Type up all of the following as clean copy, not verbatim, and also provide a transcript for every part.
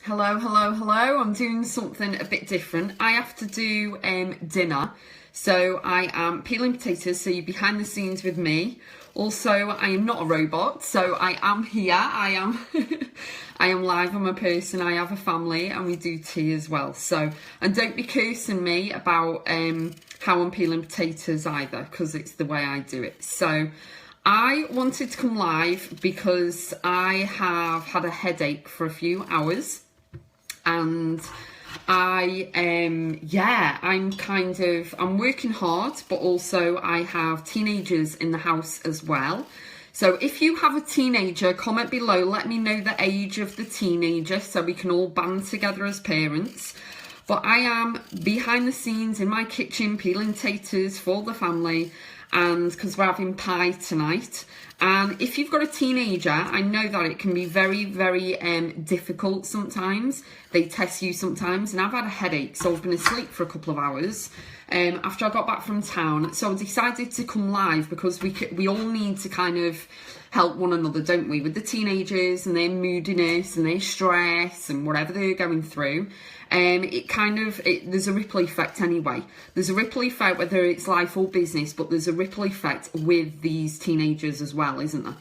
Hello, hello, hello. I'm doing something a bit different. I have to do dinner. So I am peeling potatoes, so you're behind the scenes with me. Also, I am not a robot, so I am here. I am I am live. I'm a person. I have a family and we do tea as well. So, and don't be cursing me about how I'm peeling potatoes either, because it's the way I do it. So I wanted to come live because I have had a headache for a few hours. And I'm working hard, but also I have teenagers in the house as well. So if you have a teenager, comment below, let me know the age of the teenager so we can all band together as parents. But I am behind the scenes in my kitchen peeling taters for the family, and because we're having pie tonight. And if you've got a teenager, I know that it can be very, very difficult sometimes. They test you sometimes, and I've had a headache, so I've been asleep for a couple of hours after I got back from town. So I decided to come live because we all need to kind of help one another, don't we? With the teenagers and their moodiness and their stress and whatever they're going through. There's a ripple effect anyway. There's a ripple effect whether it's life or business, but there's a ripple effect with these teenagers as well, isn't there?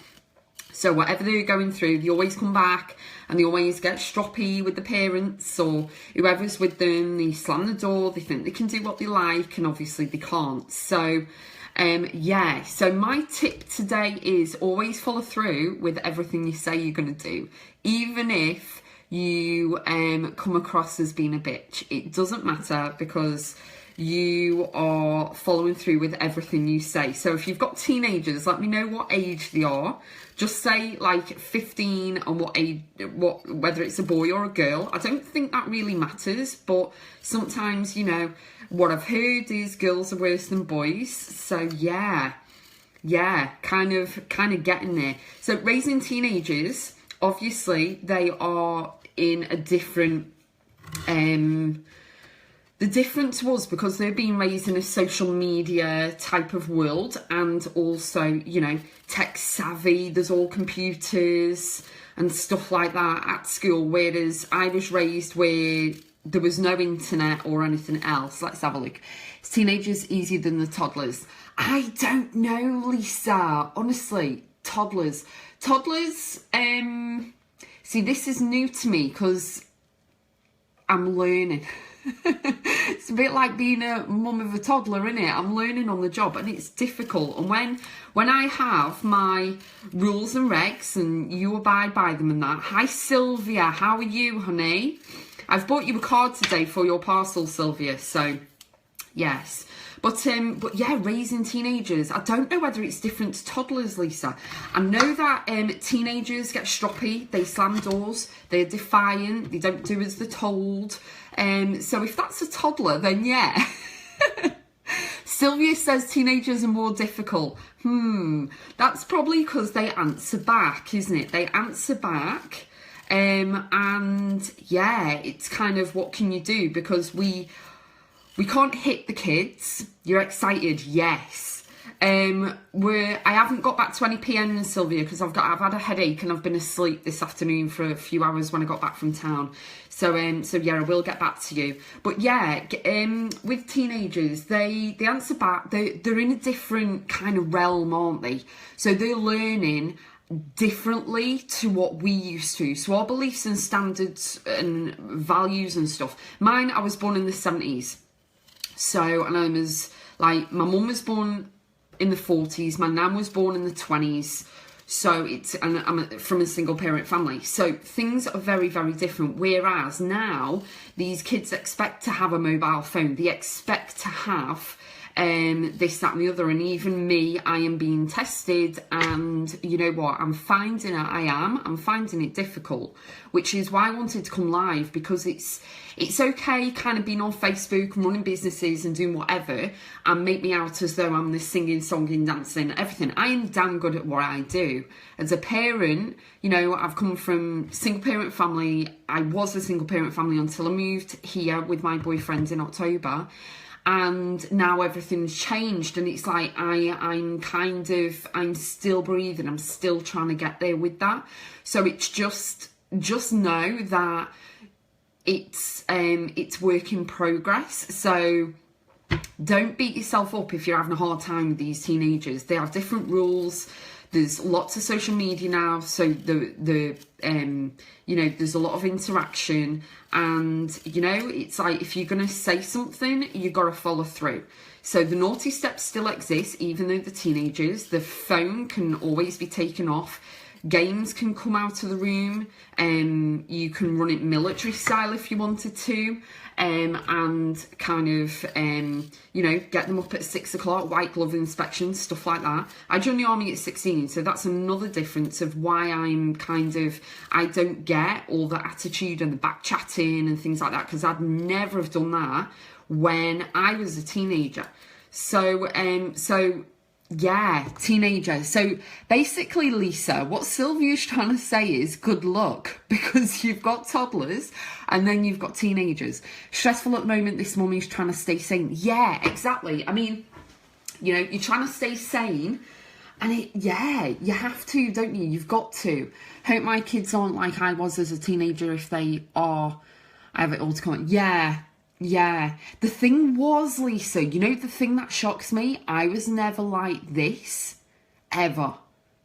So whatever they're going through, they always come back and they always get stroppy with the parents or whoever's with them. They slam the door, they think they can do what they like, and obviously they can't. So so my tip today is always follow through with everything you say you're going to do, even if you come across as being a bitch. It doesn't matter because you are following through with everything you say. So if you've got teenagers, let me know what age they are. Just say like 15 and what age, whether it's a boy or a girl. I don't think that really matters, but sometimes, what I've heard is girls are worse than boys. So yeah, kind of getting there. So raising teenagers, obviously they are in a different the difference was because they're being raised in a social media type of world, and also tech savvy. There's all computers and stuff like that at school, whereas I was raised where there was no internet or anything else. Let's have a look. Is teenagers easier than the toddlers? I don't know, Lisa, honestly. Toddlers, see, this is new to me because I'm learning. It's a bit like being a mum of a toddler, innit? I'm learning on the job and it's difficult. And when I have my rules and regs and you abide by them and that. Hi, Sylvia. How are you, honey? I've bought you a card today for your parcel, Sylvia. So, yes. But yeah, raising teenagers. I don't know whether it's different to toddlers, Lisa. I know that teenagers get stroppy. They slam doors. They're defiant. They don't do as they're told. So if that's a toddler, then yeah. Sylvia says teenagers are more difficult. That's probably because they answer back, isn't it? They answer back. And yeah, it's kind of, what can you do? Because we can't hit the kids. You're excited, yes. I haven't got back to any PN, Sylvia, because I've had a headache and I've been asleep this afternoon for a few hours when I got back from town. So yeah, I will get back to you. But yeah, with teenagers, they answer back. They're in a different kind of realm, aren't they? So they're learning differently to what we used to. So our beliefs and standards and values and stuff. Mine, I was born in the 70s. So, and I was like, my mum was born in the 40s, my nan was born in the 20s. So and I'm from a single parent family. So things are very, very different. Whereas now, these kids expect to have a mobile phone. They expect to have this, that and the other. And even me, I am being tested, and you know what, I'm finding it difficult, which is why I wanted to come live, because it's okay kind of being on Facebook and running businesses and doing whatever and make me out as though I'm this singing, songing, dancing, everything. I am damn good at what I do. As a parent, I've come from single parent family. I was a single parent family until I moved here with my boyfriend in October. And now everything's changed, and it's like I'm still breathing. I'm still trying to get there with that. So it's just know that it's work in progress. So don't beat yourself up if you're having a hard time with these teenagers. They have different rules. There's lots of social media now, so there's a lot of interaction, and it's like, if you're gonna say something, you gotta follow through. So the naughty steps still exist, even though the teenagers. The phone can always be taken off. Games can come out of the room, you can run it military style if you wanted to, and kind of, get them up at 6 o'clock, white glove inspections, stuff like that. I joined the army at 16, so that's another difference of why I don't get all the attitude and the back chatting and things like that, because I'd never have done that when I was a teenager. So, yeah, teenager. So basically, Lisa, what Sylvia's trying to say is good luck, because you've got toddlers and then you've got teenagers. Stressful at the moment, this mummy's trying to stay sane. Yeah, exactly. I mean, you're trying to stay sane, and you have to, don't you? You've got to. Hope my kids aren't like I was as a teenager. If they are, I have it all to come on. Yeah, the thing was, Lisa, the thing that shocks me, I was never like this, ever.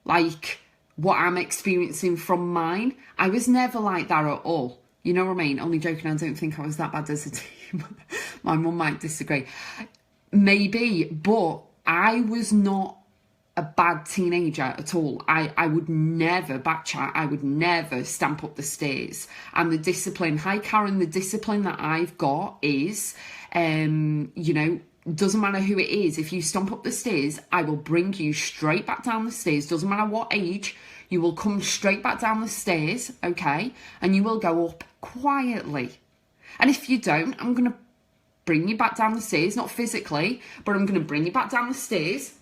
Like, what I'm experiencing from mine, I was never like that at all. You know what I mean? Only joking, I don't think I was that bad as a teen. My mum might disagree. Maybe, but I was not a bad teenager at all. I would never backchat. I would never stamp up the stairs. And the discipline, hi Karen, the discipline that I've got is, doesn't matter who it is. If you stomp up the stairs, I will bring you straight back down the stairs. Doesn't matter what age, you will come straight back down the stairs, okay? And you will go up quietly. And if you don't, I'm going to bring you back down the stairs, not physically, but I'm going to bring you back down the stairs.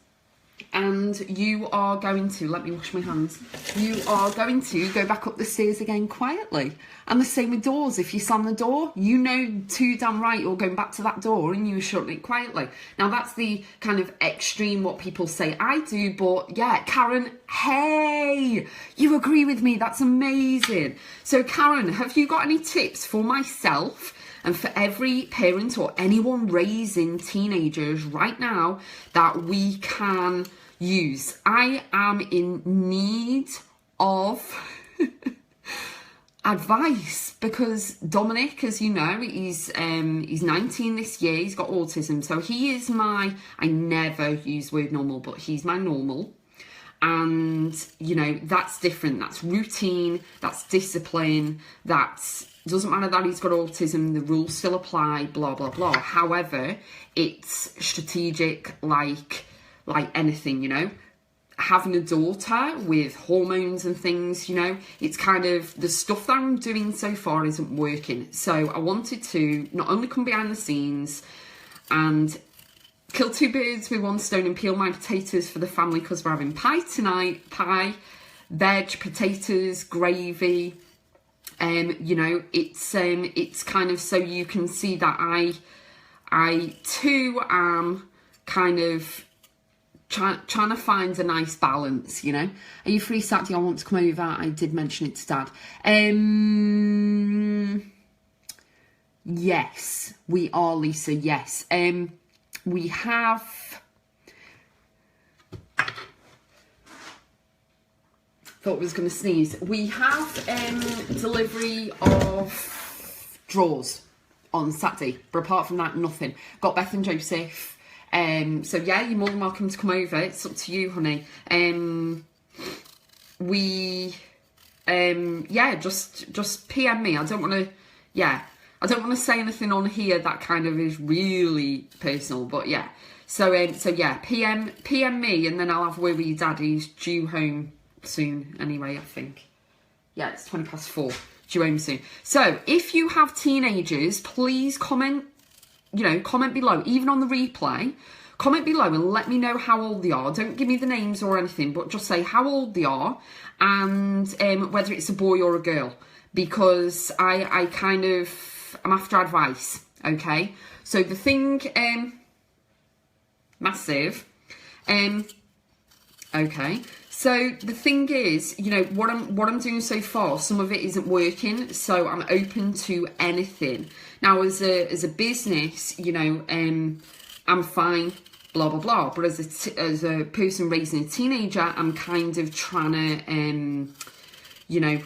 And you are going to, let me wash my hands, you are going to go back up the stairs again quietly. And the same with doors. If you slam the door, too damn right you're going back to that door and you shut it quietly. Now that's the kind of extreme what people say I do, but yeah, Karen, hey, you agree with me, that's amazing. So Karen, have you got any tips for myself and for every parent or anyone raising teenagers right now that we can use? I am in need of advice, because Dominic, as you know, he's 19 this year, he's got autism, so he is I never use the word normal, but he's my normal. And that's different, that's routine, that's discipline, doesn't matter that he's got autism, the rules still apply, blah, blah, blah. However, it's strategic like anything, Having a daughter with hormones and things, it's kind of, the stuff that I'm doing so far isn't working. So I wanted to not only come behind the scenes and kill two birds with one stone and peel my potatoes for the family, because we're having pie tonight, veg, potatoes, gravy. It's kind of so you can see that I too am kind of trying to find a nice balance, Are you free Saturday? I want to come over. I did mention it to Dad. Yes, we are, Lisa. Yes. We have... Thought I was going to sneeze. We have delivery of drawers on Saturday, but apart from that, nothing. Got Beth and Joseph. So yeah, you're more than welcome to come over. It's up to you, honey. Just PM me. I don't want to say anything on here that kind of is really personal, but yeah. So PM me, and then I'll have a word with your dad. He's due home soon anyway, I think. Yeah, it's 4:20, due home soon. So if you have teenagers, please comment below, even on the replay. Comment below and let me know how old they are. Don't give me the names or anything, but just say how old they are and whether it's a boy or a girl, because I'm after advice. Okay, so the thing massive. Okay, So the thing is, you know, what I'm doing so far, some of it isn't working, so I'm open to anything. Now, as a business, you know, I'm fine, blah blah blah. But as a person raising a teenager, I'm kind of trying to, you know,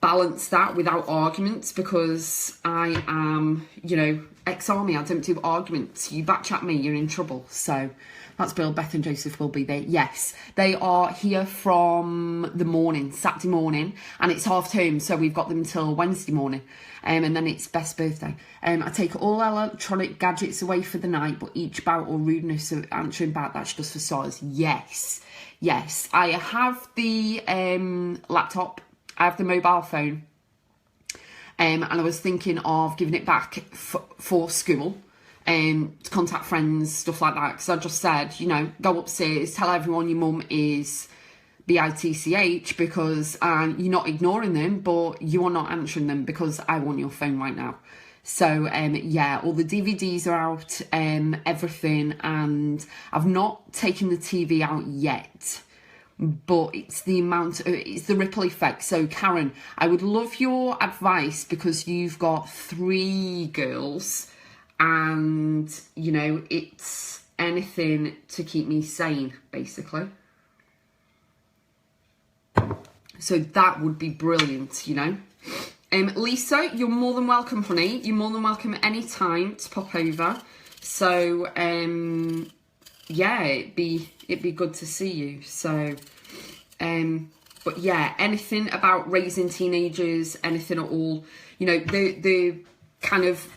balance that without arguments, because I am, you know, ex-army. I don't do arguments. You backchat me, you're in trouble. So that's Bill. Beth and Joseph will be there. Yes, they are here from the morning, Saturday morning, and it's half term, so we've got them till Wednesday morning, and then it's Beth's birthday. I take all electronic gadgets away for the night, but each bout or rudeness of answering back, that's just for stars. Yes, yes. I have the laptop. I have the mobile phone. And I was thinking of giving it back for school, to contact friends, stuff like that. Because I just said, you know, go upstairs, tell everyone your mum is bitch, because you're not ignoring them, but you are not answering them because I want your phone right now. So, yeah, all the DVDs are out, everything. And I've not taken the TV out yet. But it's the it's the ripple effect. So Karen, I would love your advice, because you've got 3 girls and, you know, it's anything to keep me sane, basically. So that would be brilliant, you know. Lisa, you're more than welcome, honey. You're more than welcome at any time to pop over. So, yeah, it'd be good to see you. So, but yeah, anything about raising teenagers, anything at all, you know, the kind of,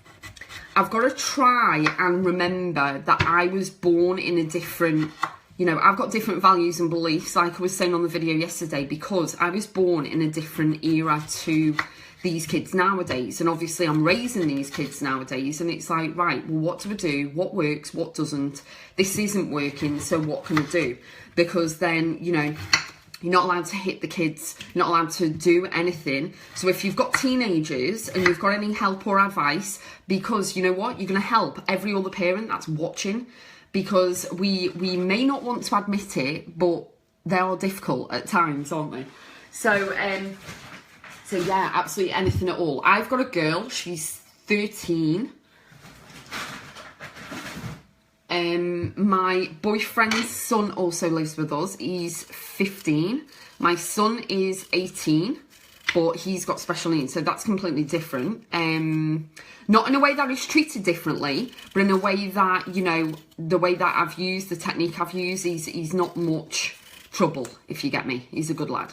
I've got to try and remember that I was born in a different, you know, I've got different values and beliefs, like I was saying on the video yesterday, because I was born in a different era to these kids nowadays. And obviously I'm raising these kids nowadays, and it's like, right, well, what do I do? What works? What doesn't? This isn't working, so what can I do? Because then, you know, you're not allowed to hit the kids, you're not allowed to do anything. So if you've got teenagers and you've got any help or advice, because you know what, you're going to help every other parent that's watching, because we may not want to admit it, but they are difficult at times, aren't they? So, so yeah, absolutely anything at all. I've got a girl, she's 13. My boyfriend's son also lives with us. He's 15. My son is 18, but he's got special needs, so that's completely different. Not in a way that he's treated differently, but in a way that, you know, the way that I've used, the technique I've used, he's not much trouble, if you get me. He's a good lad.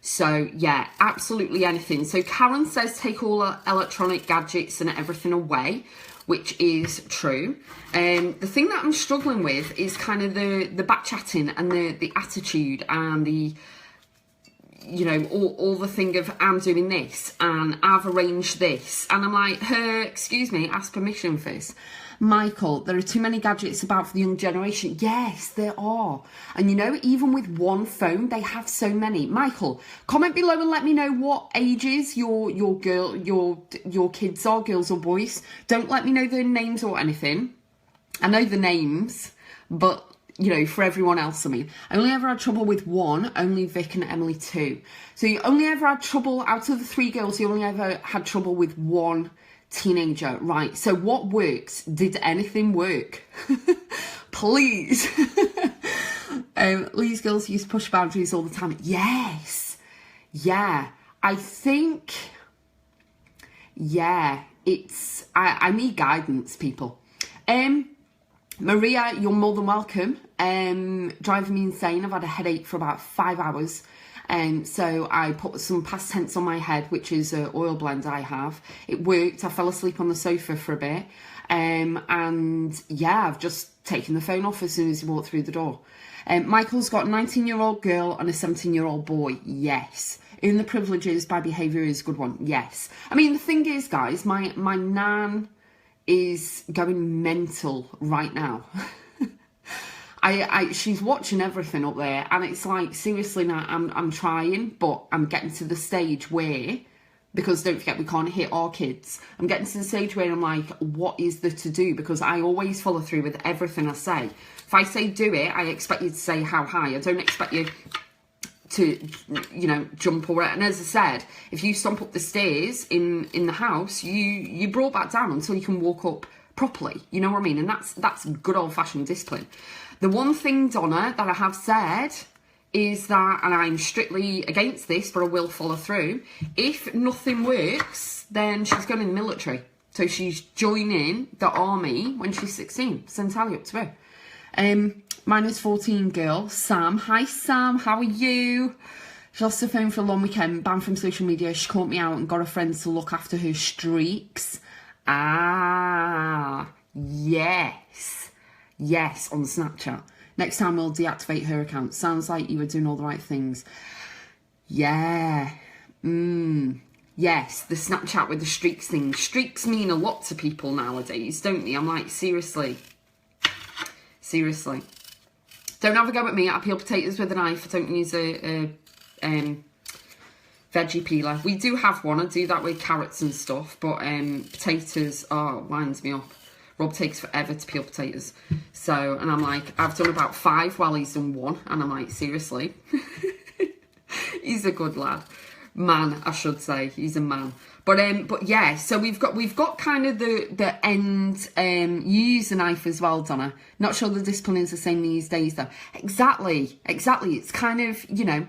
So, yeah, absolutely anything. So, Karen says take all electronic gadgets and everything away, which is true. The thing that I'm struggling with is kind of the back-chatting and the attitude and the, you know, all the thing of I'm doing this and I've arranged this. And I'm like, excuse me, ask permission first. Michael, there are too many gadgets about for the young generation. Yes, there are. And you know, even with one phone, they have so many. Michael, comment below and let me know what ages your kids are, girls or boys. Don't let me know their names or anything. I know the names, but you know, for everyone else, I mean, I only ever had trouble with one, only Vic and Emily 2. So you only ever had trouble, out of the 3 girls, you only ever had trouble with one teenager, right? So what works? Did anything work? Please. These girls used to push boundaries all the time. Yes. Yeah. I think, yeah, it's, I need guidance, people. Maria, you're more than welcome. Driving me insane. I've had a headache for about 5 hours. So I put some past tense on my head, which is an oil blend I have. It worked. I fell asleep on the sofa for a bit. And yeah, I've just taken the phone off as soon as he walked through the door. Michael's got a 19-year-old girl and a 17-year-old boy. Yes. In the privileges by behaviour is a good one. Yes. I mean, the thing is, guys, my nan is going mental right now. She's watching everything up there, and it's like, seriously now, I'm trying, but I'm getting to the stage where, because don't forget, we can't hit our kids, I'm getting to the stage where I'm like, what is there to do? Because I always follow through with everything I say. If I say do it, I expect you to say how high. I don't expect you to, you know, jump or whatever. And as I said, if you stomp up the stairs in the house, you brought back down until you can walk up properly. You know what I mean? And that's good old-fashioned discipline. The one thing, Donna, that I have said is that, and I'm strictly against this, but I will follow through, if nothing works, then she's going in the military. So she's joining the army when she's 16. So entirely up to her. Mine is 14 girl, Sam. Hi, Sam. How are you? She lost her phone for a long weekend, banned from social media. She caught me out and got a friend to look after her streaks. Ah, yes. Yes, on Snapchat. Next time we'll deactivate her account. Sounds like you were doing all the right things. Yeah. Yes, the Snapchat with the streaks thing. Streaks mean a lot to people nowadays, don't they? I'm like, seriously. Seriously. Don't have a go at me. I peel potatoes with a knife. I don't use a veggie peeler. We do have one. I do that with carrots and stuff. But potatoes, winds me up. Rob takes forever to peel potatoes. So, and I'm like, I've done about 5 while he's done 1. And I'm like, seriously? He's a good lad. Man, I should say. He's a man. But yeah, so we've got kind of the end, you use a knife as well, Donna. Not sure the discipline is the same these days though. Exactly. It's kind of, you know,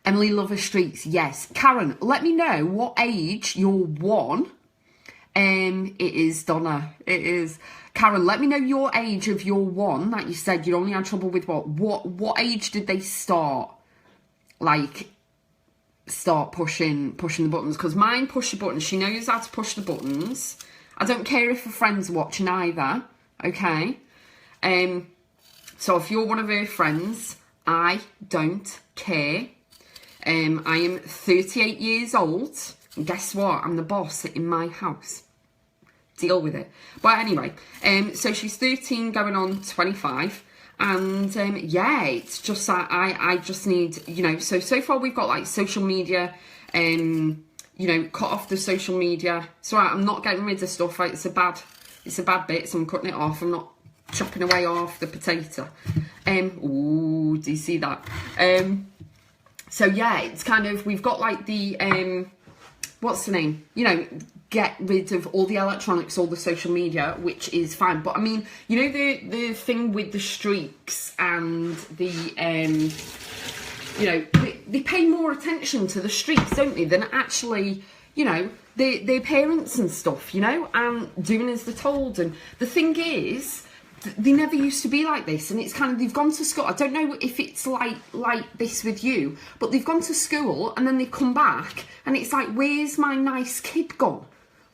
Emily Lover Streets, yes. Karen, let me know what age you're 1. It is, Donna. It is. Karen, let me know your age of your 1 that you said you only had trouble with what age did they start? Like, start pushing the buttons? Because mine push the buttons. She knows how to push the buttons. I don't care if her friends are watching either. Okay? So if you're one of her friends, I don't care. I am 38 years old. And guess what? I'm the boss in my house. Deal with it. But anyway, so she's 13 going on 25. And yeah, it's just that I just need, you know, so far we've got like social media, you know, cut off the social media. So I'm not getting rid of stuff. Like, it's a bad bit, so I'm cutting it off. I'm not chopping away off the potato. Ooh, do you see that? So yeah, it's kind of, we've got like the, what's the name? You know, get rid of all the electronics, all the social media, which is fine. But I mean, you know, the thing with the streaks and the, you know, they pay more attention to the streaks, don't they, than actually, you know, their parents and stuff, you know, and doing as they're told. And the thing is, they never used to be like this, and it's kind of, they've gone to school. I don't know if it's like this with you, but they've gone to school and then they've come back and it's like, where's my nice kid gone?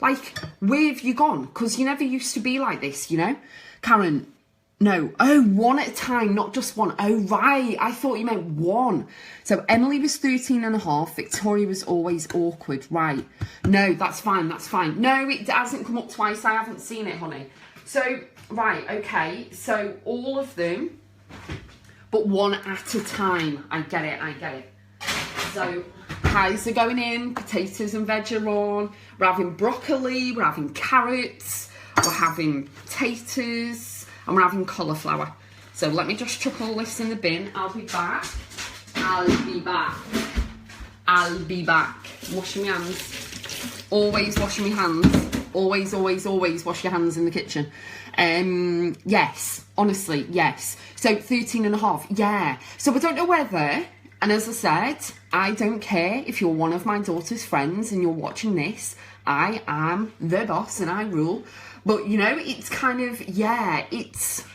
Like, where have you gone? Because you never used to be like this, you know? Karen, no. Oh, 1 at a time, not just 1. Oh, right. I thought you meant 1. So Emily was 13 and a half. Victoria was always awkward. Right. No, that's fine. That's fine. No, it hasn't come up twice. I haven't seen it, honey. So, right. Okay. So all of them, but 1 at a time. I get it. So pies are going in, potatoes and veg are on. We're having broccoli, we're having carrots, we're having potatoes, and we're having cauliflower. So let me just chuck all this in the bin. I'll be back. Washing my hands. Always washing my hands. Always wash your hands in the kitchen. Yes, honestly, yes. So 13 and a half, yeah. So I don't know whether... And as I said, I don't care if you're one of my daughter's friends and you're watching this. I am the boss and I rule. But, you know, it's kind of, yeah, it's...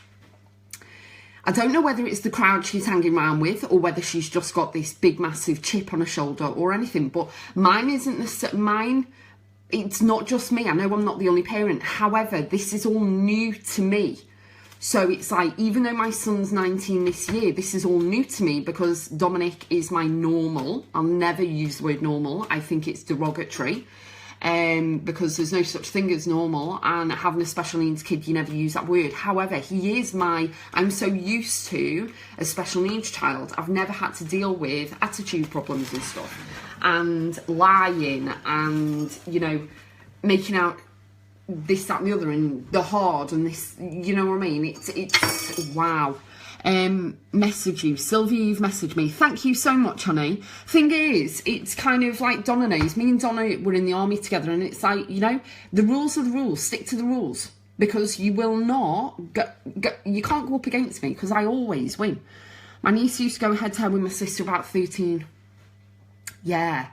I don't know whether it's the crowd she's hanging around with or whether she's just got this big, massive chip on her shoulder or anything. But mine isn't the... It's not just me. I know I'm not the only parent. However, this is all new to me. So it's like, even though my son's 19 this year, this is all new to me because Dominic is my normal. I'll never use the word normal. I think it's derogatory because there's no such thing as normal. And having a special needs kid, you never use that word. However, he is I'm so used to a special needs child. I've never had to deal with attitude problems and stuff. And lying and, you know, making out this, that and the other and the hard and this, you know what I mean? It's wow. message you. Sylvia, you've messaged me. Thank you so much, honey. Thing is, it's kind of like Donna knows. Me and Donna were in the army together, and it's like, you know, the rules are the rules. Stick to the rules, because you will not you can't go up against me, because I always win. My niece used to go head to head with my sister about 13. Yeah,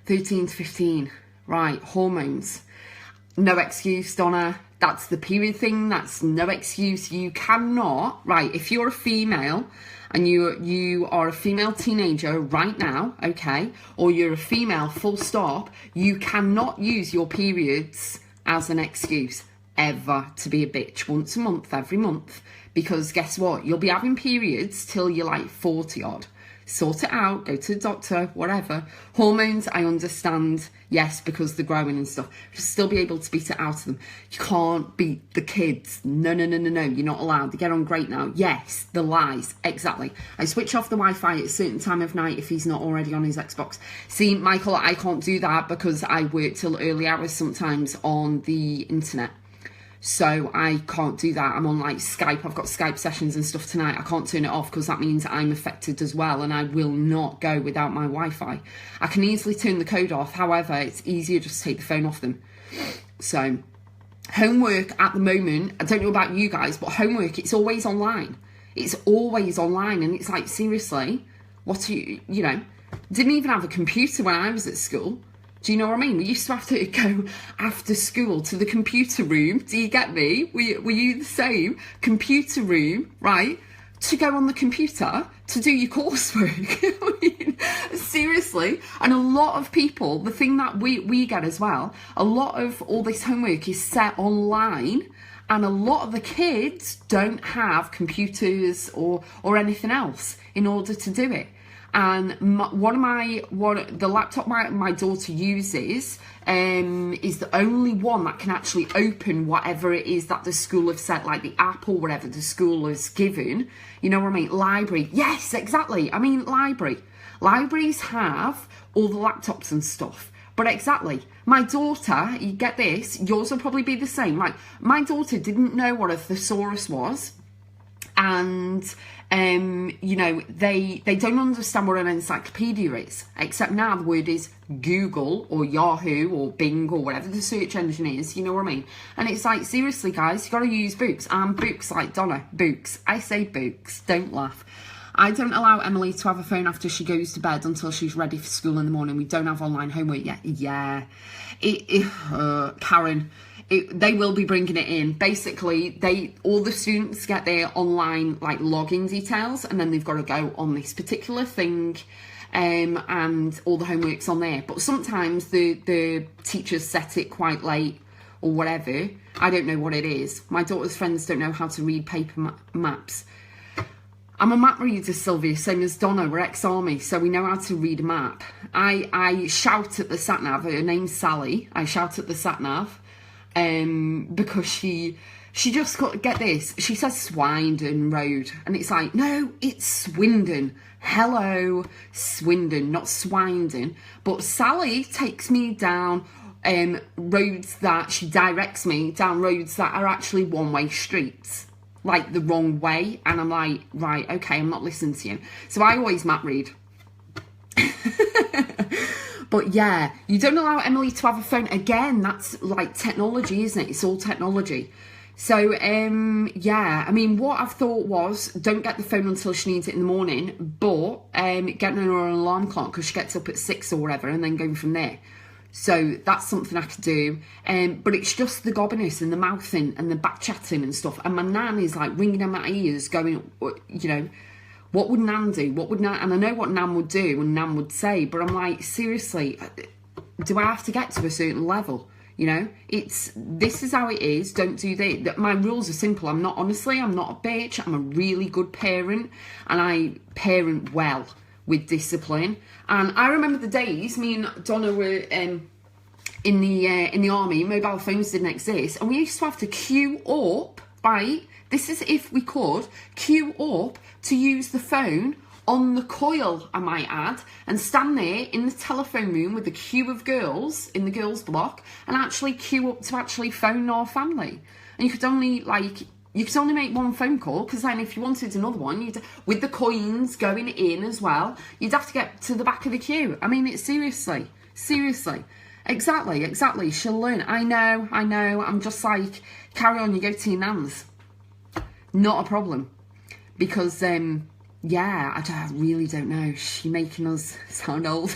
13 to 15. Right, hormones. No excuse, Donna. That's the period thing. That's no excuse. You cannot, right, if you're a female and you are a female teenager right now, okay, or you're a female full stop, you cannot use your periods as an excuse ever to be a bitch once a month, every month, because guess what? You'll be having periods till you're like 40 odd. Sort it out, go to the doctor, whatever. Hormones, I understand, yes, because they're growing and stuff. You'll still be able to beat it out of them. You can't beat the kids. No, you're not allowed. They get on great now. Yes, the lies, exactly. I switch off the Wi-Fi at a certain time of night if he's not already on his Xbox. See, Michael, I can't do that because I work till early hours sometimes on the internet. So I can't do that. I'm on like Skype. I've got Skype sessions and stuff tonight. I can't turn it off because that means I'm affected as well, and I will not go without my Wi-Fi. I can easily turn the code off. However, it's easier just to take the phone off them. So homework at the moment, I don't know about you guys, but homework, it's always online. It's always online, and it's like, seriously, what are you know, didn't even have a computer when I was at school. Do you know what I mean? We used to have to go after school to the computer room. Do you get me? Were you the same? Computer room, right? To go on the computer to do your coursework. I mean, seriously. And a lot of people, the thing that we get as well, a lot of all this homework is set online, and a lot of the kids don't have computers or anything else in order to do it. And the laptop my daughter uses is the only one that can actually open whatever it is that the school have set, like the app or whatever the school has given. You know what I mean? Library. Yes, exactly. I mean, library. Libraries have all the laptops and stuff. But exactly, my daughter, you get this, yours will probably be the same. Like, my daughter didn't know what a thesaurus was. And you know, they don't understand what an encyclopedia is, except now the word is Google or Yahoo or Bing or whatever the search engine is, you know what I mean? And it's like, seriously guys, you got to use books. And books, like Donna, books. I say books, don't laugh. I don't allow Emily to have a phone after she goes to bed until she's ready for school in the morning. We don't have online homework yet. Yeah. Karen, they will be bringing it in. Basically, all the students get their online like login details, and then they've got to go on this particular thing, and all the homework's on there. But sometimes the teachers set it quite late or whatever. I don't know what it is. My daughter's friends don't know how to read paper maps. I'm a map reader, Sylvia, same as Donna. We're ex-army, so we know how to read a map. I shout at the sat-nav. Her name's Sally. I shout at the sat-nav because she just got, get this, she says Swindon Road, and it's like, no, it's Swindon. Hello, Swindon, not Swindon. But Sally takes me down roads that, she directs me down roads that are actually one-way streets, like the wrong way, and I'm like, right, okay, I'm not listening to you. So I always map read. But yeah, you don't allow Emily to have a phone. Again, that's like technology, isn't it? It's all technology. So yeah, I mean, what I've thought was, don't get the phone until she needs it in the morning, but getting her an alarm clock because she gets up at 6 or whatever, and then going from there. So that's something I could do. But it's just the gobbiness and the mouthing and the back chatting and stuff. And my nan is like ringing in my ears going, you know, what would Nan do? What would Nan... And I know what Nan would do and Nan would say, but I'm like, seriously, do I have to get to a certain level? You know, this is how it is. Don't do that. My rules are simple. I'm not a bitch. I'm a really good parent, and I parent well with discipline. And I remember the days me and Donna were in the army. Mobile phones didn't exist, and we used to have to queue up, right? This is if we could queue up to use the phone on the coil, I might add, and stand there in the telephone room with a queue of girls in the girls' block and actually queue up to actually phone our family. And you could only, like, you could only make one phone call, because then if you wanted another one, with the coins going in as well, you'd have to get to the back of the queue. I mean, it's seriously. Exactly. She'll learn. I know. I'm just like, carry on, you go to your nan's. Not a problem. Because, yeah, I really don't know. She's making us sound old.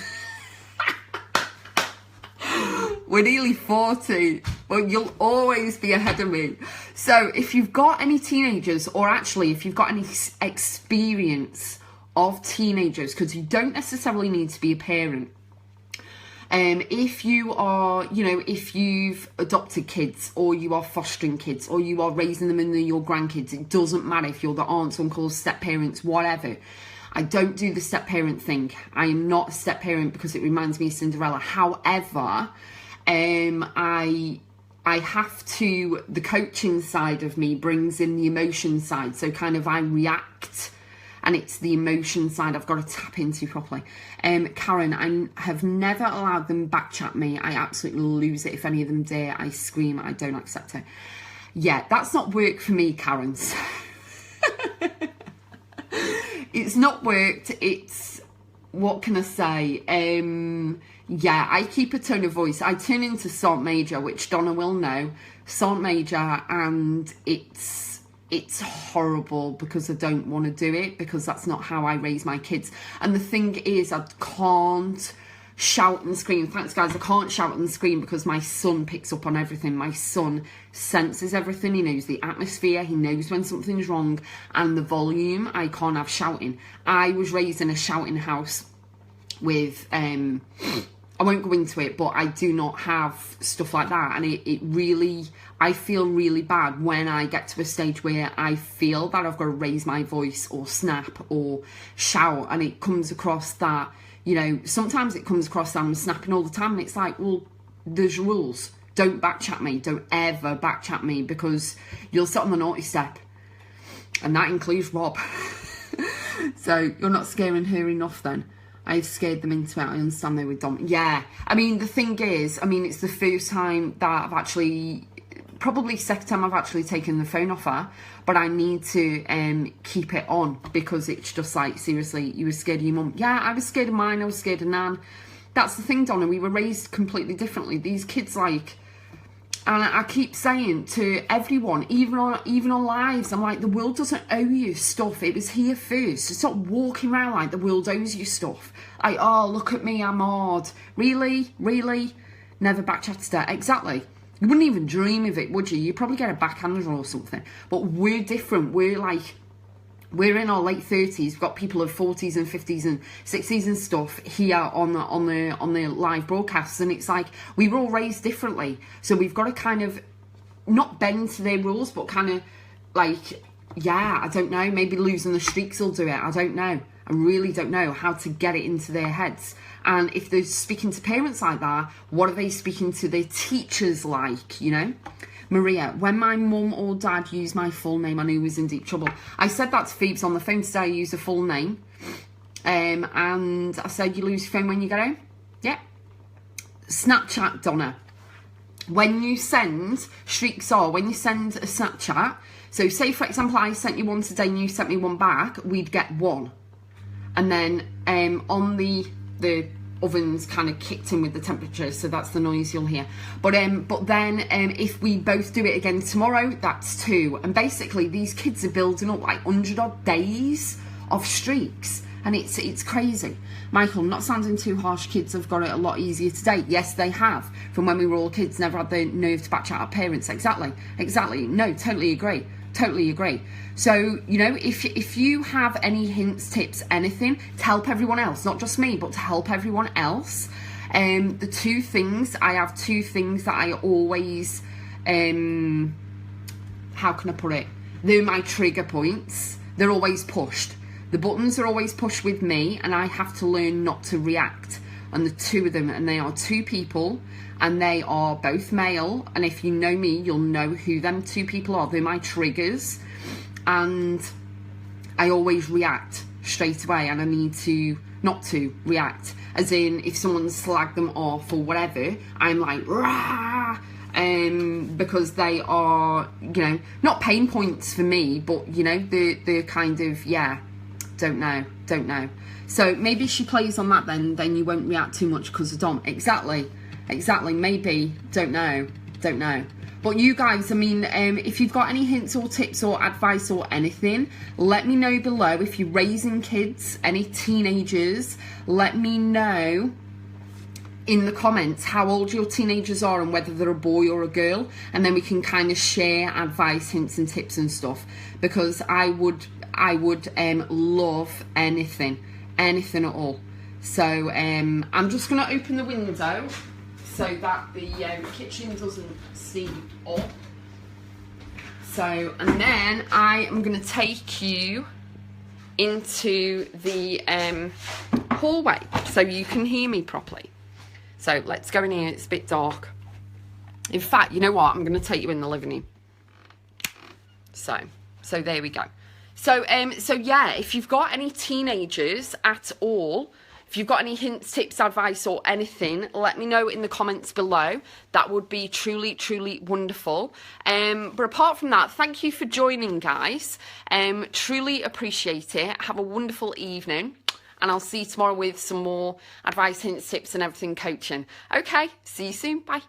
We're nearly 40, but you'll always be ahead of me. So if you've got any teenagers, or actually if you've got any experience of teenagers, because you don't necessarily need to be a parent. If you are, if you've adopted kids, or you are fostering kids, or you are raising them into your grandkids, it doesn't matter if you're the aunts, uncles, step parents, whatever. I don't do the step parent thing. I am not a step parent because it reminds me of Cinderella. However, I have to, the coaching side of me brings in the emotion side. So kind of I react, and it's the emotion side I've got to tap into properly. Karen, I have never allowed them backchat me. I absolutely lose it if any of them dare. I scream, I don't accept it. Yeah, that's not work for me, Karen. It's not worked. It's, what can I say? Yeah, I keep a tone of voice. I turn into Sergeant Major, which Donna will know. Sergeant Major, and it's horrible because I don't want to do it, because that's not how I raise my kids. And the thing is, I can't shout and scream. Thanks, guys. I can't shout and scream because my son picks up on everything. My son senses everything. He knows the atmosphere. He knows when something's wrong. And the volume, I can't have shouting. I was raised in a shouting house with... I won't go into it, but I do not have stuff like that. And it really, I feel really bad when I get to a stage where I feel that I've got to raise my voice or snap or shout. And it comes across that, sometimes it comes across that I'm snapping all the time. And it's like, well, there's rules. Don't backchat me. Don't ever backchat me, because you'll sit on the naughty step. And that includes Rob. So you're not scaring her enough then. I've scared them into it. I understand they were dumb. Yeah. I mean, the thing is, it's the first time that I've actually, probably second time I've actually taken the phone off her, but I need to keep it on, because it's just like, seriously, you were scared of your mum. Yeah, I was scared of mine. I was scared of Nan. That's the thing, Donna. We were raised completely differently. These kids, and I keep saying to everyone, even on lives, I'm like, the world doesn't owe you stuff. It was here first. So stop walking around like the world owes you stuff. Like, oh, look at me, I'm odd. Really? Never backchatted her. Exactly. You wouldn't even dream of it, would you? You'd probably get a backhander or something. But we're different. We're in our late 30s. We've got people of 40s and 50s and 60s and stuff here on the live broadcasts, and it's like we were all raised differently. So we've got to kind of not bend to their rules, but kind of like, yeah, I don't know, maybe losing the streaks will do it. I don't know. I really don't know how to get it into their heads. And if they're speaking to parents like that, what are they speaking to their teachers like, Maria, when my mum or dad used my full name, I knew I was in deep trouble. I said that to Phoebes on the phone today. I use a full name. And I said, you lose your phone when you get home? Yeah. Snapchat, Donna. When you send, when you send a Snapchat, so say, for example, I sent you one today and you sent me one back, we'd get one. And then on the oven's kind of kicked in with the temperature, so that's the noise you'll hear. But then if we both do it again tomorrow, that's 2. And basically these kids are building up like 100 odd days of streaks, and it's crazy. Michael, not sounding too harsh, kids have got it a lot easier today. Yes, they have. From when we were all kids, never had the nerve to backchat our parents. Exactly. No, totally agree. So, if you have any hints, tips, anything to help everyone else, not just me, but to help everyone else, I have 2 things that I always, how can I put it? They're my trigger points. They're always pushed. The buttons are always pushed with me, and I have to learn not to react. And the 2 of them, and they are 2 people, and they are both male. And if you know me, you'll know who them 2 people are. They're my triggers, and I always react straight away, and I need to not to react. As in, if someone slagged them off or whatever, I'm like, rah! because they are, you know, not pain points for me, but, you know, the kind of, yeah, don't know. So maybe she plays on that then you won't react too much because of Dom. Exactly, maybe, don't know. But you guys, I mean, if you've got any hints or tips or advice or anything, let me know below. If you're raising kids, any teenagers, let me know in the comments how old your teenagers are and whether they're a boy or a girl, and then we can kind of share advice, hints and tips and stuff, because I would love anything at all. So I'm just going to open the window so that the kitchen doesn't steam up. So, and then I am going to take you into the hallway so you can hear me properly. So let's go in here. It's a bit dark. In fact, you know what? I'm going to take you in the living room. So there we go. So yeah, if you've got any teenagers at all, if you've got any hints, tips, advice or anything, let me know in the comments below. That would be truly, truly wonderful. But apart from that, thank you for joining, guys. Truly appreciate it. Have a wonderful evening. And I'll see you tomorrow with some more advice, hints, tips and everything coaching. Okay, see you soon. Bye.